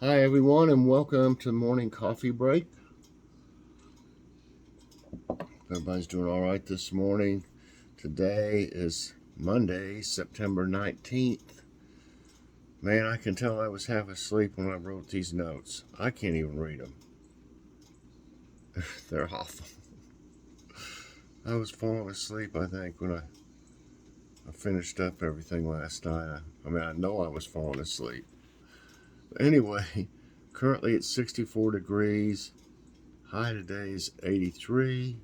Hi everyone and welcome to morning coffee break. Everybody's doing all right this morning. Today is Monday, September 19th. Man, I can tell I was half asleep when I wrote these notes. I can't even read them. They're awful. I was falling asleep, I think, when I finished up everything last night. I know I was falling asleep. But anyway, currently it's 64 degrees. High today is 83.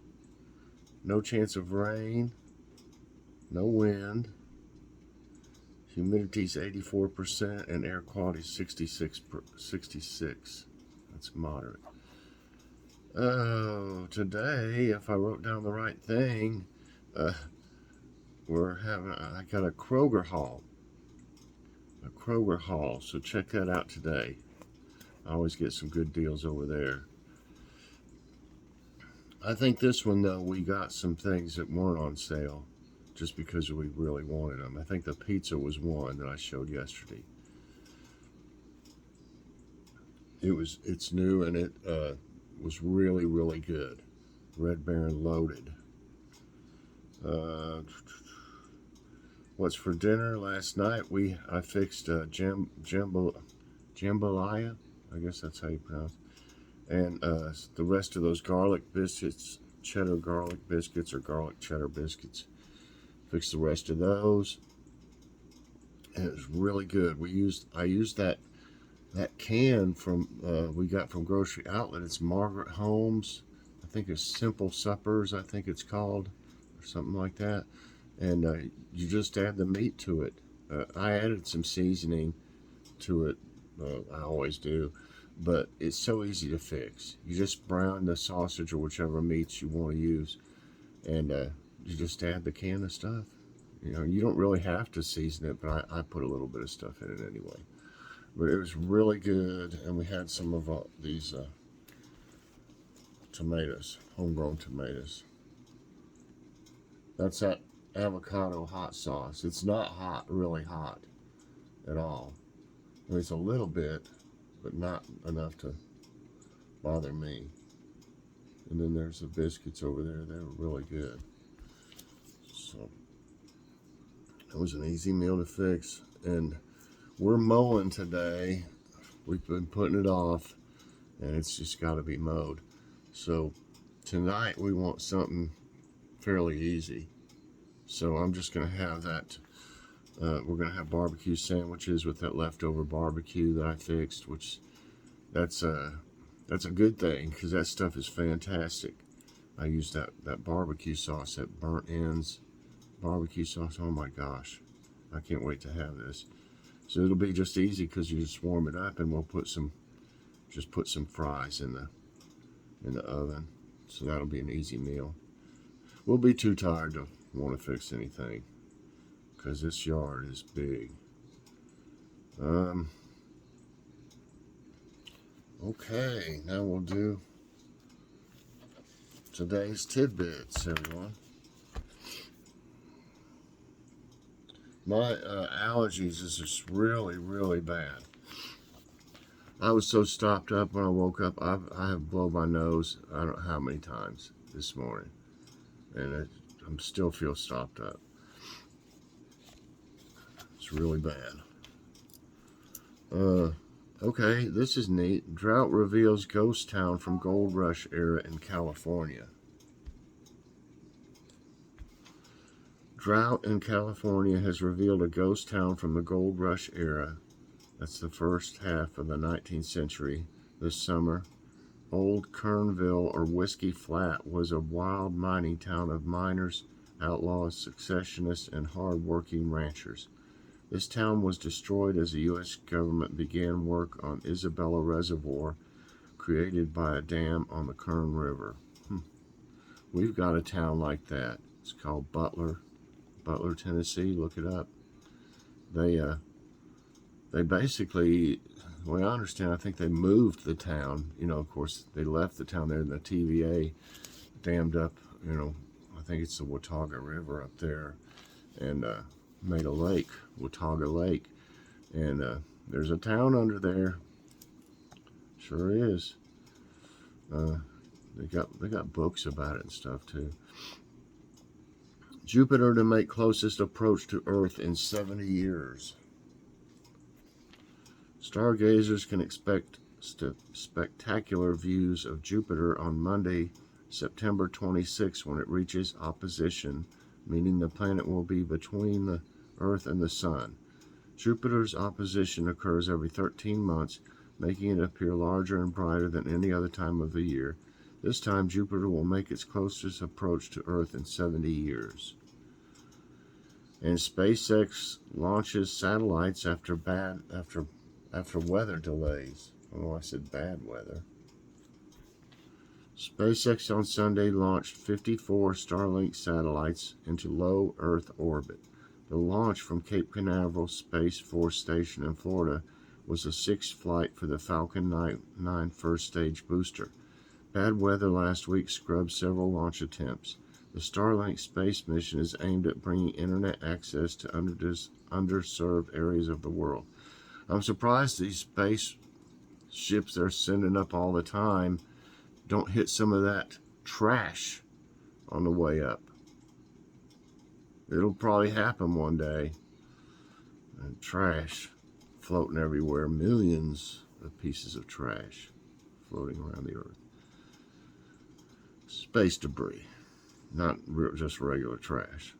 No chance of rain. No wind. Humidity is 84% and air quality is 66. That's moderate. Oh, today, if I wrote down the right thing, I got a Kroger haul. So check that out today. I always get some good deals over there. I think this one, though, we got some things that weren't on sale just because we really wanted them. I think the pizza was one that I showed yesterday. It's new and it was really, really good. Red Baron loaded. What's for dinner? Last night I fixed jambalaya. I guess that's how you pronounce it. And the rest of those garlic biscuits, cheddar garlic biscuits or garlic cheddar biscuits. Fixed the rest of those. And it was really good. I used that can from we got from Grocery Outlet. It's Margaret Holmes. I think it's Simple Suppers, I think it's called, or something like that. And you just add the meat to it. I added some seasoning to it. I always do. But it's so easy to fix. You just brown the sausage or whichever meats you want to use. And you just add the can of stuff. You know, you don't really have to season it, but I put a little bit of stuff in it anyway. But it was really good, and we had some of these tomatoes, homegrown tomatoes. That's that avocado hot sauce. It's not hot, really hot at all. I mean, it's a little bit, but not enough to bother me. And then there's the biscuits over there. They were really good. So it was an easy meal to fix. And we're mowing today. We've been putting it off, and it's just got to be mowed. So tonight we want something fairly easy. So I'm just going to have that. We're going to have barbecue sandwiches with that leftover barbecue that I fixed, which that's a good thing because that stuff is fantastic. I used that barbecue sauce, that burnt ends barbecue sauce. Oh my gosh, I can't wait to have this. So it'll be just easy because you just warm it up, and we'll put some fries in the oven. So that'll be an easy meal. We'll be too tired to want to fix anything because this yard is big. Okay, now we'll do today's tidbits, everyone. My allergies is just really, really bad. I was so stopped up when I woke up. I have blown my nose, I don't know how many times this morning. And I still feel stopped up. It's really bad. Okay, this is neat. Drought reveals ghost town from gold rush era in California. Drought in California has revealed a ghost town from the gold rush era. That's the first half of the 19th century. This summer, Old Kernville, or Whiskey Flat, was a wild mining town of miners, outlaws, successionists, and hard-working ranchers. This town was destroyed as the U.S. government began work on Isabella Reservoir, created by a dam on the Kern River. We've got a town like that. It's called Butler, Tennessee. Look it up. They basically, the way I understand, I think they moved the town. You know, of course, they left the town there, and the TVA dammed up, you know, I think it's the Watauga River up there, and made a lake, Watauga Lake. And there's a town under there, Sure is. They got books about it and stuff too. Jupiter to make closest approach to Earth in 70 years. Stargazers can expect spectacular views of Jupiter on Monday, September 26, when it reaches opposition, meaning the planet will be between the Earth and the Sun. Jupiter's opposition occurs every 13 months, making it appear larger and brighter than any other time of the year. This time, Jupiter will make its closest approach to Earth in 70 years. And SpaceX launches satellites after weather delays. Oh, I said bad weather. SpaceX on Sunday launched 54 Starlink satellites into low Earth orbit. The launch from Cape Canaveral Space Force Station in Florida was the sixth flight for the Falcon 9 first stage booster. Bad weather last week scrubbed several launch attempts. The Starlink space mission is aimed at bringing internet access to underserved areas of the world. I'm surprised these space ships they're sending up all the time don't hit some of that trash on the way up. It'll probably happen one day. And trash floating everywhere, millions of pieces of trash floating around the Earth. Space debris, not just regular trash.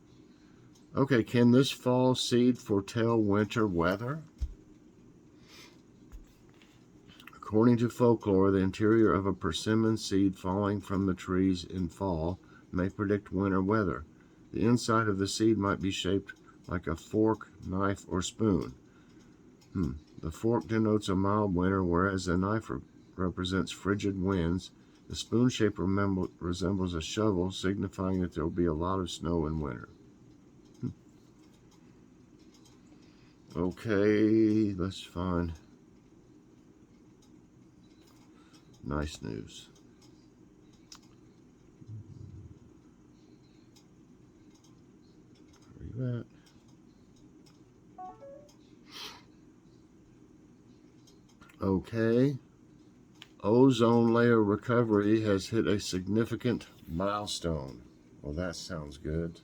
Okay, can this fall seed foretell winter weather? According to folklore, the interior of a persimmon seed falling from the trees in fall may predict winter weather. The inside of the seed might be shaped like a fork, knife, or spoon. The fork denotes a mild winter, whereas the knife represents frigid winds. The spoon shape resembles a shovel, signifying that there will be a lot of snow in winter. Okay, let's find nice news. Where are you at? Okay. Ozone layer recovery has hit a significant milestone. Well, that sounds good.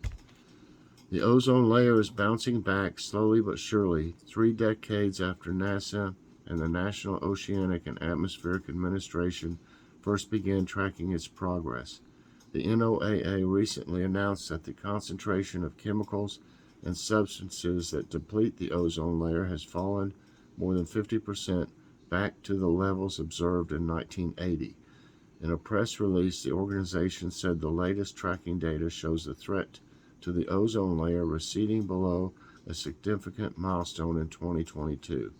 The ozone layer is bouncing back slowly but surely, 3 decades after NASA and the National Oceanic and Atmospheric Administration first began tracking its progress. The NOAA recently announced that the concentration of chemicals and substances that deplete the ozone layer has fallen more than 50% back to the levels observed in 1980. In a press release, the organization said the latest tracking data shows the threat to the ozone layer receding below a significant milestone in 2022.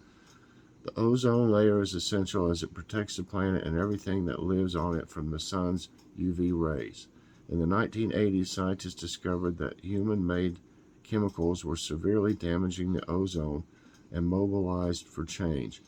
The ozone layer is essential as it protects the planet and everything that lives on it from the sun's UV rays. In the 1980s, scientists discovered that human-made chemicals were severely damaging the ozone and mobilized for change.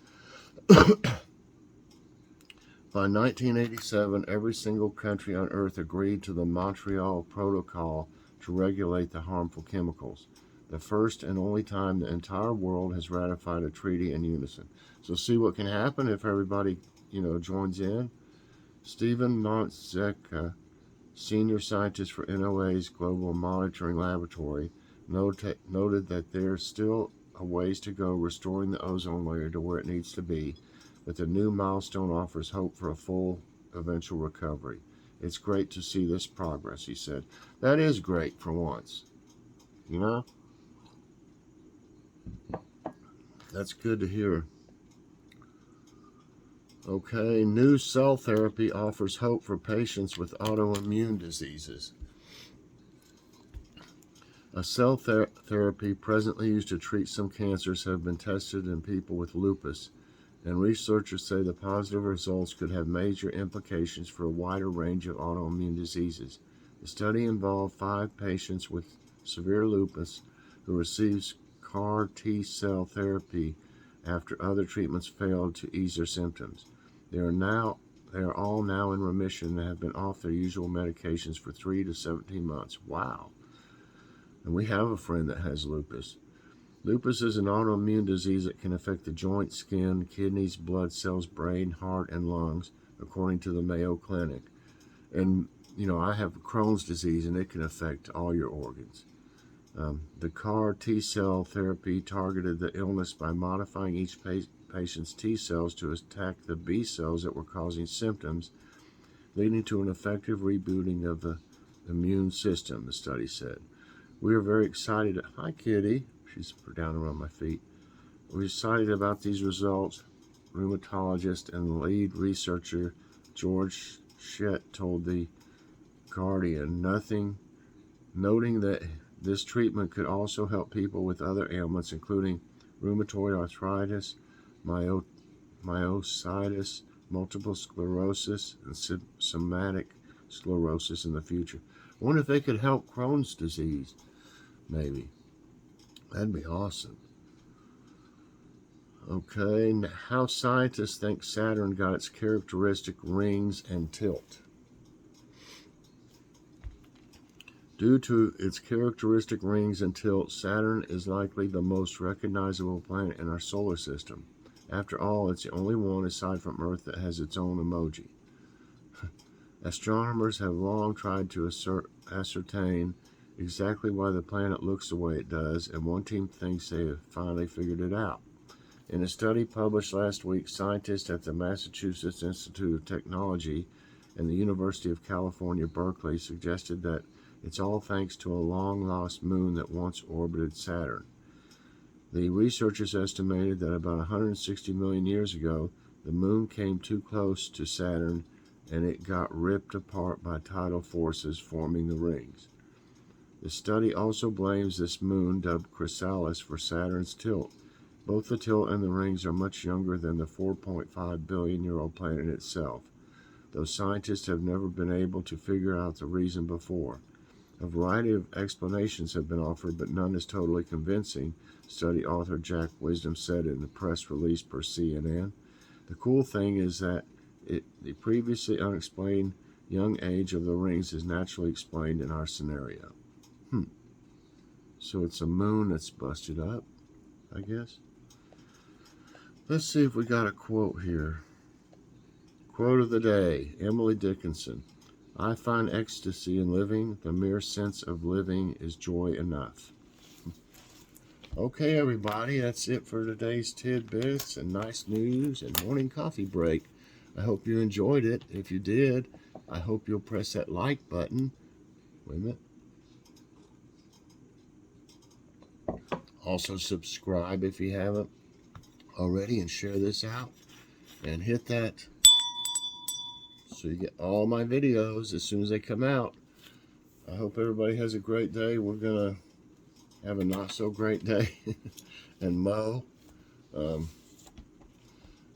By 1987, every single country on Earth agreed to the Montreal Protocol to regulate the harmful chemicals. The first and only time the entire world has ratified a treaty in unison. So see what can happen if everybody, joins in. Stephen Montzeka, senior scientist for NOAA's Global Monitoring Laboratory, noted that there's still a ways to go restoring the ozone layer to where it needs to be, but the new milestone offers hope for a full eventual recovery. It's great to see this progress, he said. That is great for once. That's good to hear. Okay, new cell therapy offers hope for patients with autoimmune diseases. A cell therapy presently used to treat some cancers have been tested in people with lupus, and researchers say the positive results could have major implications for a wider range of autoimmune diseases. The study involved 5 patients with severe lupus who received CAR T-cell therapy after other treatments failed to ease their symptoms. They are all now in remission and have been off their usual medications for 3 to 17 months. Wow. And we have a friend that has lupus. Lupus is an autoimmune disease that can affect the joints, skin, kidneys, blood cells, brain, heart, and lungs, according to the Mayo Clinic. And, I have Crohn's disease, and it can affect all your organs. The CAR T-cell therapy targeted the illness by modifying each patient's T cells to attack the B cells that were causing symptoms, leading to an effective rebooting of the immune system, the study said. We are very excited. Hi, Kitty. She's down around my feet. We're excited about these results. Rheumatologist and lead researcher George Shett told the Guardian, noting that this treatment could also help people with other ailments, including rheumatoid arthritis, myositis, multiple sclerosis, and somatic sclerosis in the future. I wonder if they could help Crohn's disease, maybe. That'd be awesome. Okay, how scientists think Saturn got its characteristic rings and tilt. Due to its characteristic rings and tilt, Saturn is likely the most recognizable planet in our solar system. After all, it's the only one aside from Earth that has its own emoji. Astronomers have long tried to ascertain exactly why the planet looks the way it does, and one team thinks they have finally figured it out. In a study published last week, scientists at the Massachusetts Institute of Technology and the University of California, Berkeley, suggested that it's all thanks to a long-lost moon that once orbited Saturn. The researchers estimated that about 160 million years ago, the moon came too close to Saturn and it got ripped apart by tidal forces, forming the rings. The study also blames this moon, dubbed Chrysalis, for Saturn's tilt. Both the tilt and the rings are much younger than the 4.5 billion-year-old planet itself, though scientists have never been able to figure out the reason before. A variety of explanations have been offered, but none is totally convincing, study author Jack Wisdom said in the press release per CNN. The cool thing is that the previously unexplained young age of the rings is naturally explained in our scenario. So it's a moon that's busted up, I guess. Let's see if we got a quote here. Quote of the day, Emily Dickinson. I find ecstasy in living. The mere sense of living is joy enough. Okay, everybody, that's it for today's tidbits and nice news and morning coffee break. I hope you enjoyed it. If you did, I hope you'll press that like button. Wait a minute. Also subscribe if you haven't already and share this out. And hit that so you get all my videos as soon as they come out. I hope everybody has a great day. We're going to have a not so great day and mow.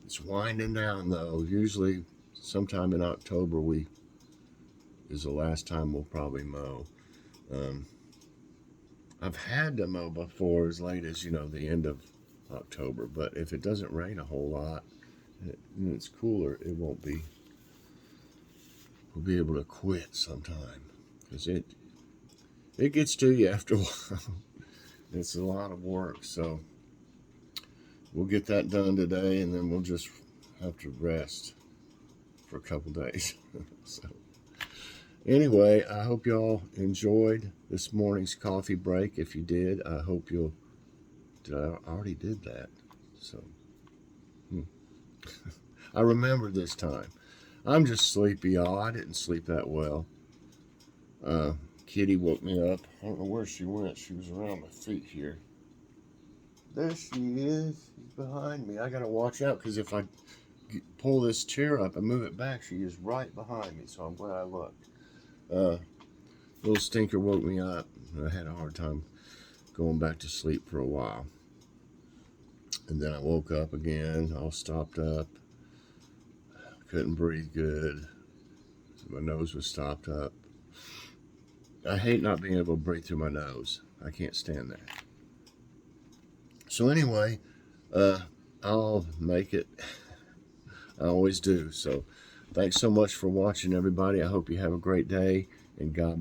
It's winding down though. Usually sometime in October is the last time we'll probably mow. I've had to mow before as late as, the end of October, but if it doesn't rain a whole lot and it's cooler, it won't be. We'll be able to quit sometime because it gets to you after a while. It's a lot of work, so we'll get that done today, and then we'll just have to rest for a couple days. So anyway, I hope y'all enjoyed this morning's coffee break. If you did, I hope you'll. I already did that, so I remember this time. I'm just sleepy, y'all. I didn't sleep that well. Kitty woke me up. I don't know where she went. She was around my feet here. There she is. She's behind me. I gotta watch out because if I pull this chair up and move it back, she is right behind me. So I'm glad I looked. Little stinker woke me up. I had a hard time going back to sleep for a while. And then I woke up again, all stopped up. Couldn't breathe good. My nose was stopped up. I hate not being able to breathe through my nose. I can't stand that. So anyway, I'll make it. I always do. So thanks so much for watching, everybody. I hope you have a great day, and God bless.